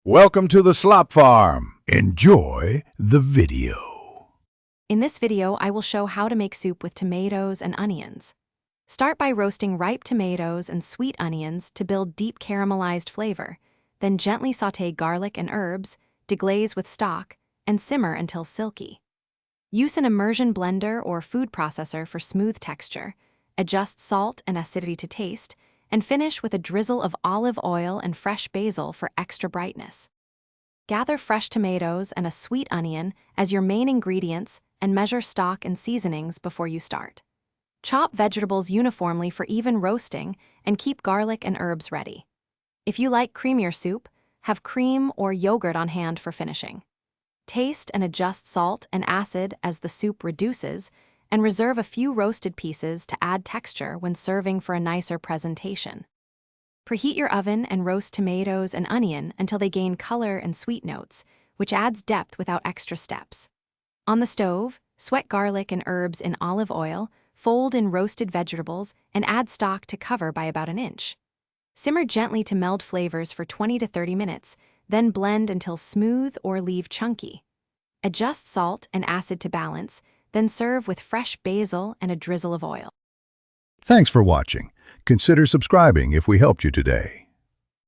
Welcome to the Slop Farm. Enjoy the video. In this video, I will show how to make soup with tomatoes and onions. Start by roasting ripe tomatoes and sweet onions to build deep caramelized flavor. Then gently sauté garlic and herbs, deglaze with stock, and simmer until silky. Use an immersion blender or food processor for smooth texture. Adjust salt and acidity to taste, and finish with a drizzle of olive oil and fresh basil for extra brightness. Gather fresh tomatoes and a sweet onion as your main ingredients and measure stock and seasonings before you start. Chop vegetables uniformly for even roasting and keep garlic and herbs ready. If you like creamier soup, have cream or yogurt on hand for finishing. Taste and adjust salt and acid as the soup reduces, and reserve a few roasted pieces to add texture when serving for a nicer presentation. Preheat your oven and roast tomatoes and onion until they gain color and sweet notes, which adds depth without extra steps. On the stove, sweat garlic and herbs in olive oil, fold in roasted vegetables, and add stock to cover by about an inch. Simmer gently to meld flavors for 20 to 30 minutes, then blend until smooth or leave chunky. Adjust salt and acid to balance, then serve with fresh basil and a drizzle of oil. Thanks for watching. Consider subscribing if we helped you today.